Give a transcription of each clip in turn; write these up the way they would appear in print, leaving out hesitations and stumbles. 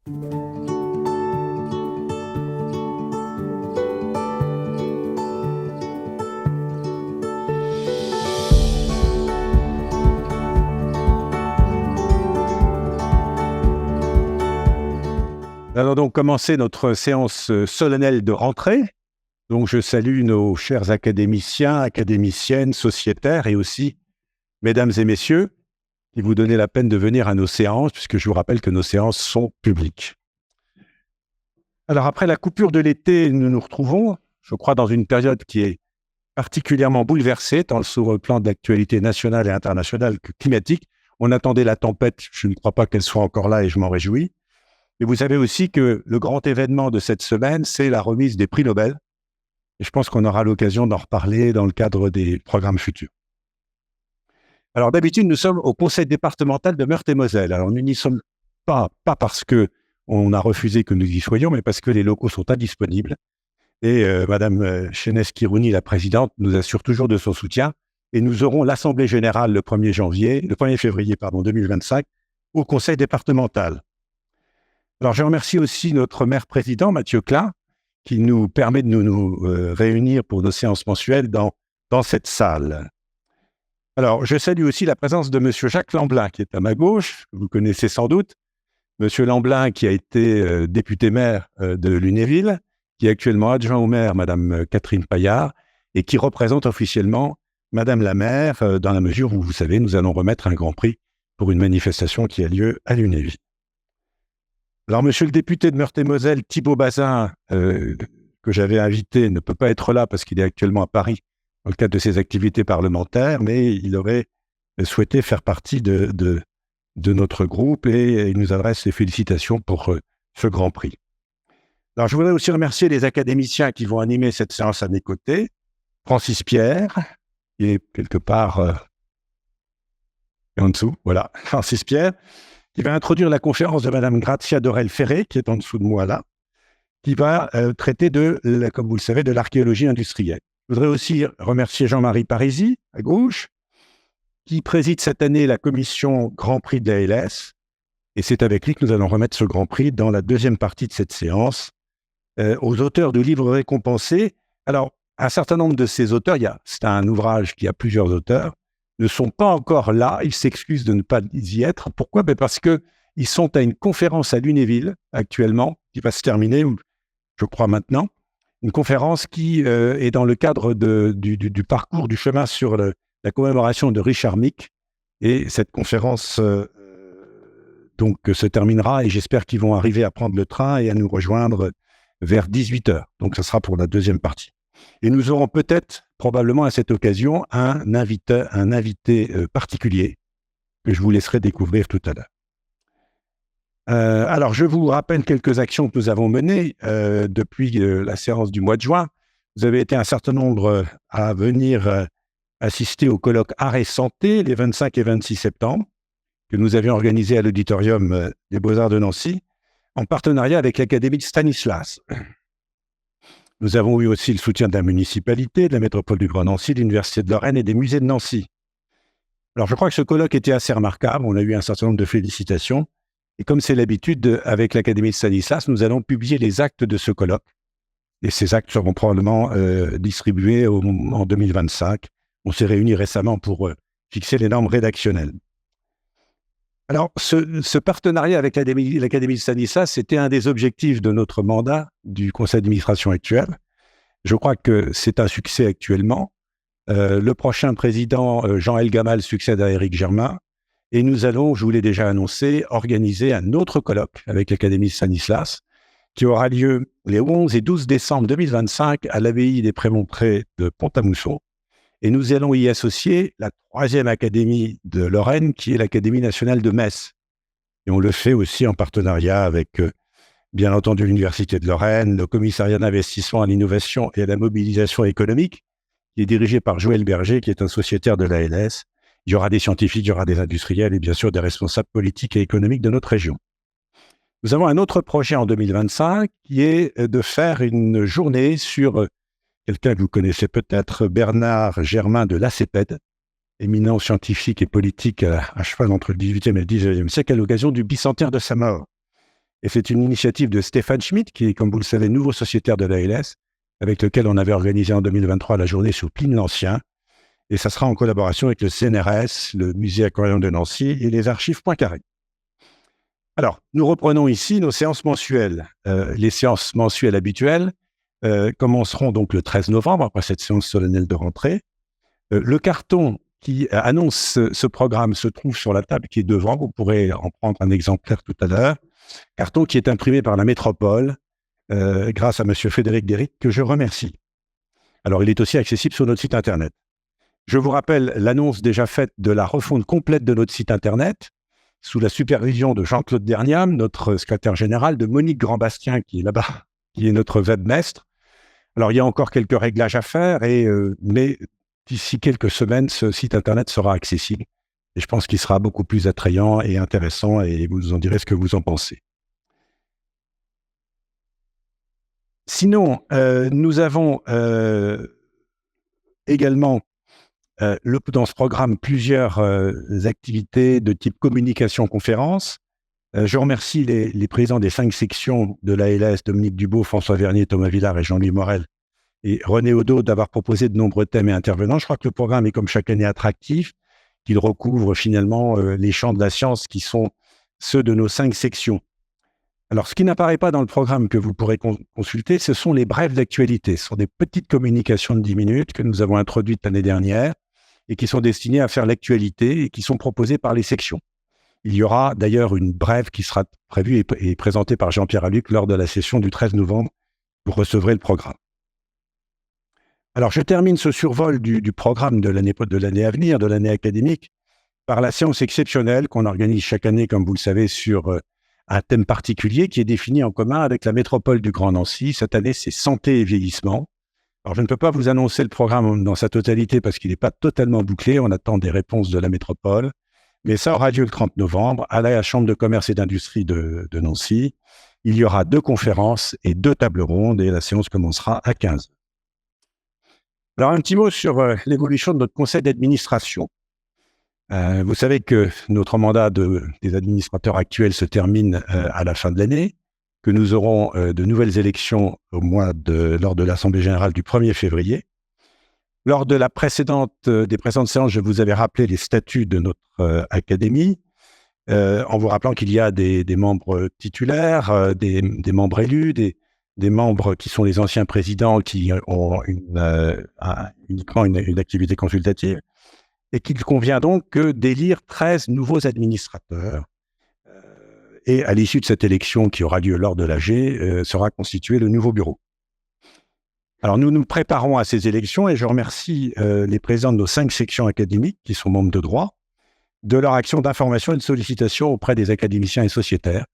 Nous allons donc commencer notre séance solennelle de rentrée. Donc, je salue nos chers académiciens, académiciennes, sociétaires et aussi, mesdames et messieurs, qui vous donnez la peine de venir à nos séances, puisque je vous rappelle que nos séances sont publiques. Alors, après la coupure de l'été, nous nous retrouvons, je crois, dans une période qui est particulièrement bouleversée, tant sur le plan de l'actualité nationale et internationale que climatique. On attendait la tempête, je ne crois pas qu'elle soit encore là et je m'en réjouis. Mais vous savez aussi que le grand événement de cette semaine, c'est la remise des prix Nobel. Et je pense qu'on aura l'occasion d'en reparler dans le cadre des programmes futurs. Alors d'habitude, nous sommes au conseil départemental de Meurthe-et-Moselle. Alors nous n'y sommes pas parce qu'on a refusé que nous y soyons, mais parce que les locaux sont indisponibles. Et Madame Chénès-Kirouni, la présidente, nous assure toujours de son soutien. Et nous aurons l'Assemblée générale le 1er février 2025 au conseil départemental. Alors, je remercie aussi notre maire président, Mathieu Klein, qui nous permet de nous réunir pour nos séances mensuelles dans cette salle. Alors, je salue aussi la présence de M. Jacques Lamblin, qui est à ma gauche, que vous connaissez sans doute. M. Lamblin, qui a été député maire de Lunéville, qui est actuellement adjoint au maire, Mme Catherine Paillard, et qui représente officiellement Mme la maire, dans la mesure où, vous savez, nous allons remettre un grand prix pour une manifestation qui a lieu à Lunéville. Alors, monsieur le député de Meurthe-et-Moselle, Thibault Bazin, que j'avais invité, ne peut pas être là parce qu'il est actuellement à Paris dans le cadre de ses activités parlementaires, mais il aurait souhaité faire partie de notre groupe et il nous adresse ses félicitations pour ce grand prix. Alors, je voudrais aussi remercier les académiciens qui vont animer cette séance à mes côtés. Francis Pierre, qui est quelque part en dessous, voilà, Francis Pierre, qui va introduire la conférence de Mme Grazia Dorel-Ferré, qui est en dessous de moi là, qui va traiter comme vous le savez, de l'archéologie industrielle. Je voudrais aussi remercier Jean-Marie Parisi, à gauche, qui préside cette année la commission Grand Prix de la LS, et c'est avec lui que nous allons remettre ce Grand Prix dans la deuxième partie de cette séance, aux auteurs de livres récompensés. Alors, un certain nombre de ces auteurs, c'est un ouvrage qui a plusieurs auteurs, ne sont pas encore là, ils s'excusent de ne pas y être. Pourquoi ? Parce qu'ils sont à une conférence à Lunéville, actuellement, qui va se terminer, je crois maintenant, une conférence qui est dans le cadre du parcours du chemin sur la commémoration de Richard Mick, et cette conférence donc se terminera, et j'espère qu'ils vont arriver à prendre le train et à nous rejoindre vers 18h. Donc, ce sera pour la deuxième partie. Et nous aurons probablement à cette occasion, un invité particulier que je vous laisserai découvrir tout à l'heure. Alors, je vous rappelle quelques actions que nous avons menées depuis la séance du mois de juin. Vous avez été un certain nombre à venir assister au colloque Art et Santé les 25 et 26 septembre, que nous avions organisé à l'auditorium des Beaux-Arts de Nancy, en partenariat avec l'Académie de Stanislas. Nous avons eu aussi le soutien de la municipalité, de la métropole du Grand Nancy, de l'Université de Lorraine et des musées de Nancy. Alors, je crois que ce colloque était assez remarquable. On a eu un certain nombre de félicitations. Et comme c'est l'habitude avec l'Académie de Stanislas, nous allons publier les actes de ce colloque. Et ces actes seront probablement distribués en 2025. On s'est réunis récemment pour fixer les normes rédactionnelles. Alors, ce partenariat avec l'Académie de Stanislas, c'était un des objectifs de notre mandat du conseil d'administration actuel. Je crois que c'est un succès actuellement. Le prochain président, Jean-El Gamal, succède à Éric Germain. Et nous allons, je vous l'ai déjà annoncé, organiser un autre colloque avec l'Académie de Stanislas qui aura lieu les 11 et 12 décembre 2025 à l'abbaye des Prémontrés de Pont-à-Mousson. Et nous allons y associer la 3e académie de Lorraine, qui est l'Académie nationale de Metz. Et on le fait aussi en partenariat avec, bien entendu, l'Université de Lorraine, le commissariat d'investissement à l'innovation et à la mobilisation économique, qui est dirigé par Joël Berger, qui est un sociétaire de l'ALS. Il y aura des scientifiques, il y aura des industriels et bien sûr des responsables politiques et économiques de notre région. Nous avons un autre projet en 2025 qui est de faire une journée sur quelqu'un que vous connaissez peut-être, Bernard Germain de Lacépède, éminent scientifique et politique à cheval entre le XVIIIe et le XIXe siècle, à l'occasion du bicentenaire de sa mort. Et c'est une initiative de Stéphane Schmitt, qui est, comme vous le savez, nouveau sociétaire de l'ALS, avec lequel on avait organisé en 2023 la journée sur Pline l'Ancien. Et ça sera en collaboration avec le CNRS, le Musée aquarium de Nancy et les archives Poincaré. Alors, nous reprenons ici nos séances mensuelles. Les séances mensuelles habituelles commenceront donc le 13 novembre, après cette séance solennelle de rentrée. Le carton qui annonce ce programme se trouve sur la table qui est devant. Vous pourrez en prendre un exemplaire tout à l'heure. Carton qui est imprimé par la métropole, grâce à M. Frédéric Déric, que je remercie. Alors, il est aussi accessible sur notre site Internet. Je vous rappelle l'annonce déjà faite de la refonte complète de notre site Internet, sous la supervision de Jean-Claude Derniam, notre secrétaire général, de Monique Grand-Bastien, qui est là-bas, qui est notre webmestre. Alors, il y a encore quelques réglages à faire, mais d'ici quelques semaines, ce site Internet sera accessible. Et je pense qu'il sera beaucoup plus attrayant et intéressant, et vous nous en direz ce que vous en pensez. Sinon, nous avons également dans ce programme plusieurs activités de type communication-conférence. Je remercie les présidents des 5 sections de l'ALS, Dominique Dubault, François Vernier, Thomas Villard et Jean-Louis Morel, et René Odo d'avoir proposé de nombreux thèmes et intervenants. Je crois que le programme est comme chaque année attractif, qu'il recouvre finalement les champs de la science qui sont ceux de nos 5 sections. Alors, ce qui n'apparaît pas dans le programme que vous pourrez consulter, ce sont les brèves d'actualité. Ce sont des petites communications de 10 minutes que nous avons introduites l'année dernière et qui sont destinées à faire l'actualité et qui sont proposées par les sections. Il y aura d'ailleurs une brève qui sera prévue et présentée par Jean-Pierre Alluc lors de la session du 13 novembre. Vous recevrez le programme. Alors, je termine ce survol du programme de l'année à venir, de l'année académique, par la séance exceptionnelle qu'on organise chaque année, comme vous le savez, sur un thème particulier qui est défini en commun avec la métropole du Grand Nancy. Cette année, c'est santé et vieillissement. Alors, je ne peux pas vous annoncer le programme dans sa totalité parce qu'il n'est pas totalement bouclé. On attend des réponses de la métropole. Mais ça aura lieu le 30 novembre à la Chambre de commerce et d'industrie de Nancy. Il y aura 2 conférences et 2 tables rondes et la séance commencera à 15h. Alors, un petit mot sur l'évolution de notre conseil d'administration. Vous savez que notre mandat des administrateurs actuels se termine à la fin de l'année, que nous aurons de nouvelles élections lors de l'Assemblée générale du 1er février. Lors de des précédentes séances, je vous avais rappelé les statuts de notre académie, en vous rappelant qu'il y a des membres titulaires, des membres élus, des membres qui sont les anciens présidents qui ont uniquement une activité consultative, et qu'il convient donc d'élire 13 nouveaux administrateurs. Et à l'issue de cette élection qui aura lieu lors de l'AG, sera constitué le nouveau bureau. Alors, nous nous préparons à ces élections et je remercie les présidents de nos 5 sections académiques qui sont membres de droit de leur action d'information et de sollicitation auprès des académiciens et sociétaires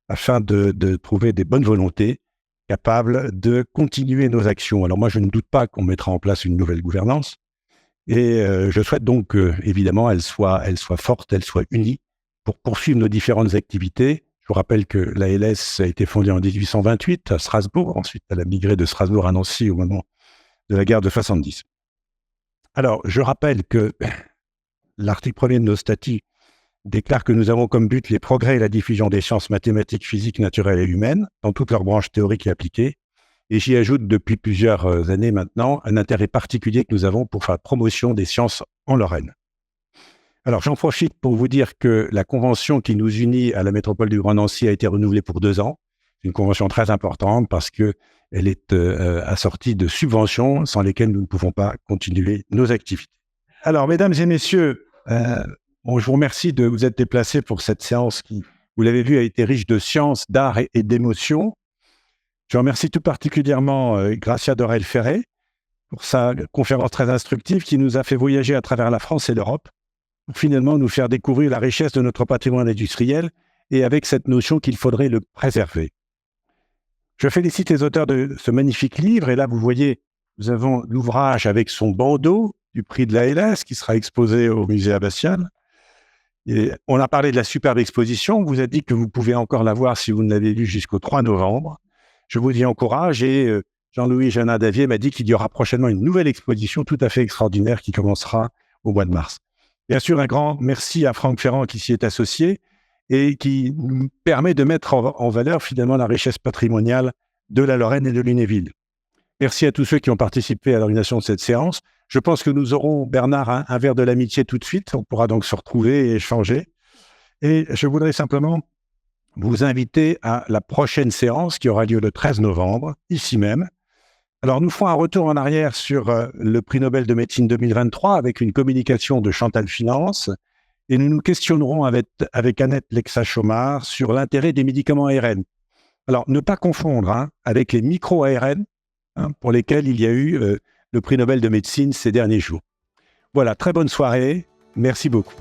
afin de trouver des bonnes volontés capables de continuer nos actions. Alors moi, je ne doute pas qu'on mettra en place une nouvelle gouvernance et je souhaite donc évidemment elle soit forte, elle soit unie pour poursuivre nos différentes activités. Je vous rappelle que l'ALS a été fondée en 1828 à Strasbourg. Ensuite, elle a migré de Strasbourg à Nancy au moment de la guerre de 70. Alors, je rappelle que l'article 1er de nos statuts déclare que nous avons comme but les progrès et la diffusion des sciences mathématiques, physiques, naturelles et humaines dans toutes leurs branches théoriques et appliquées. Et j'y ajoute depuis plusieurs années maintenant un intérêt particulier que nous avons pour faire la promotion des sciences en Lorraine. Alors, j'en profite pour vous dire que la convention qui nous unit à la métropole du Grand Nancy a été renouvelée pour 2 ans. C'est une convention très importante parce qu'elle est assortie de subventions sans lesquelles nous ne pouvons pas continuer nos activités. Alors, mesdames et messieurs, je vous remercie de vous être déplacés pour cette séance qui, vous l'avez vu, a été riche de science, d'art et d'émotions. Je remercie tout particulièrement Gracia Dorel-Ferré pour sa conférence très instructive qui nous a fait voyager à travers la France et l'Europe pour finalement nous faire découvrir la richesse de notre patrimoine industriel et avec cette notion qu'il faudrait le préserver. Je félicite les auteurs de ce magnifique livre et là, vous voyez, nous avons l'ouvrage avec son bandeau du prix de l'ALS qui sera exposé au musée abbatial. Et on a parlé de la superbe exposition. On vous a dit que vous pouvez encore la voir si vous ne l'avez vue jusqu'au 3 novembre. Je vous y encourage et Jean-Louis Janin-Davier m'a dit qu'il y aura prochainement une nouvelle exposition tout à fait extraordinaire qui commencera au mois de mars. Bien sûr, un grand merci à Franck Ferrand qui s'y est associé et qui nous permet de mettre en valeur finalement la richesse patrimoniale de la Lorraine et de Lunéville. Merci à tous ceux qui ont participé à l'organisation de cette séance. Je pense que nous aurons, Bernard, un verre de l'amitié tout de suite. On pourra donc se retrouver et échanger. Et je voudrais simplement vous inviter à la prochaine séance qui aura lieu le 13 novembre, ici même. Alors, nous ferons un retour en arrière sur le prix Nobel de médecine 2023 avec une communication de Chantal Finance. Et nous nous questionnerons avec Annette Lexa-Chomard sur l'intérêt des médicaments ARN. Alors, ne pas confondre avec les micro-ARN, pour lesquels il y a eu le prix Nobel de médecine ces derniers jours. Voilà, très bonne soirée. Merci beaucoup.